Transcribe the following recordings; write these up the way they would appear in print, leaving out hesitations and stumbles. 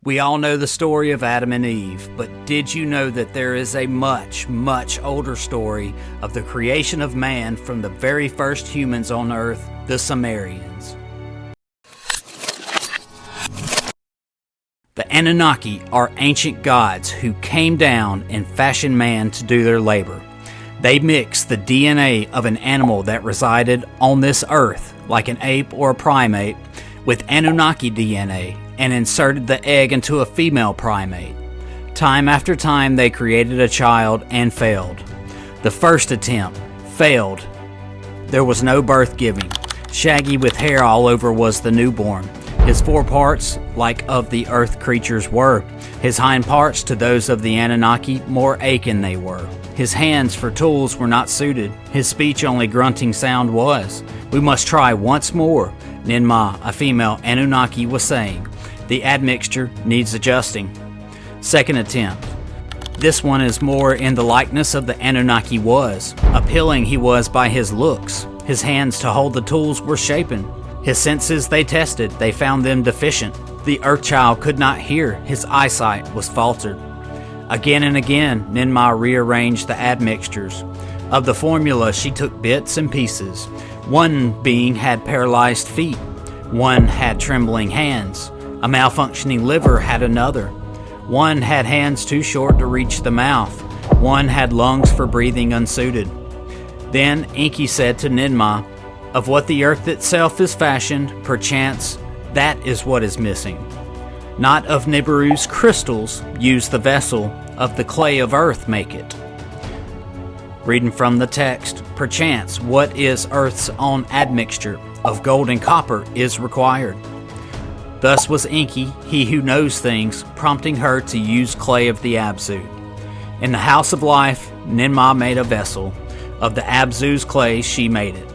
We all know the story of Adam and Eve, but did you know that there is a much, much older story of the creation of man from the very first humans on earth, the Sumerians? The Anunnaki are ancient gods who came down and fashioned man to do their labor. They mixed the DNA of an animal that resided on this earth, like an ape or a primate, with Anunnaki DNA and inserted the egg into a female primate. Time after time they created a child and failed. The first attempt failed. There was no birth giving. Shaggy with hair all over was the newborn. His foreparts, like of the earth creatures were. His hind parts, to those of the Anunnaki, more akin they were. His hands for tools were not suited. His speech only grunting sound was. We must try once more, Ninmah, a female Anunnaki, was saying. The admixture needs adjusting. Second attempt. This one is more in the likeness of the Anunnaki was. Appealing he was by his looks. His hands to hold the tools were shapen. His senses they tested, they found them deficient. The Earthchild could not hear, his eyesight was faltered. Again and again, Ninmah rearranged the admixtures. Of the formula, she took bits and pieces. One being had paralyzed feet. One had trembling hands. A malfunctioning liver had another. One had hands too short to reach the mouth. One had lungs for breathing unsuited. Then Enki said to Ninmah, "Of what the earth itself is fashioned, perchance that is what is missing. Not of Nibiru's crystals use the vessel, of the clay of earth make it." Reading from the text, perchance what is earth's own admixture of gold and copper is required. Thus was Enki, he who knows things, prompting her to use clay of the Abzu. In the house of life, Ninmah made a vessel. Of the Abzu's clay she made it.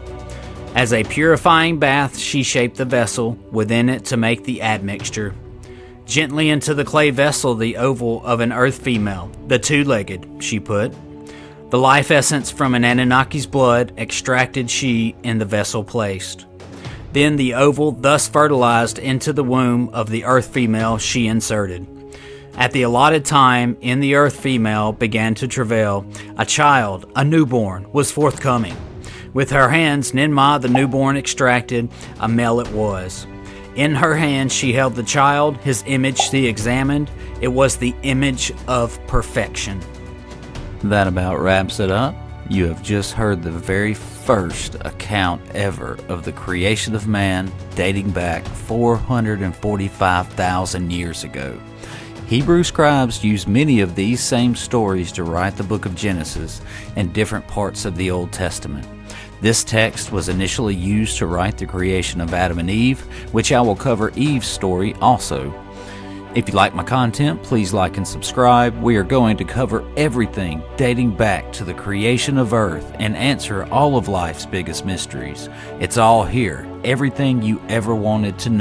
As a purifying bath she shaped the vessel, within it to make the admixture. Gently into the clay vessel the oval of an earth female, the two-legged, she put. The life essence from an Anunnaki's blood extracted she in the vessel placed. Then the oval thus fertilized into the womb of the earth female she inserted. At the allotted time in the earth female began to travail. A child, a newborn, was forthcoming. With her hands Ninmah the newborn extracted, a male it was. In her hand she held the child, his image she examined. It was the image of perfection. That about wraps it up. You have just heard the very first account ever of the creation of man, dating back 445,000 years ago. Hebrew scribes used many of these same stories to write the book of Genesis and different parts of the Old Testament. This text was initially used to write the creation of Adam and Eve, which I will cover Eve's story also. If you like my content, please like and subscribe. We are going to cover everything dating back to the creation of Earth and answer all of life's biggest mysteries. It's all here, everything you ever wanted to know.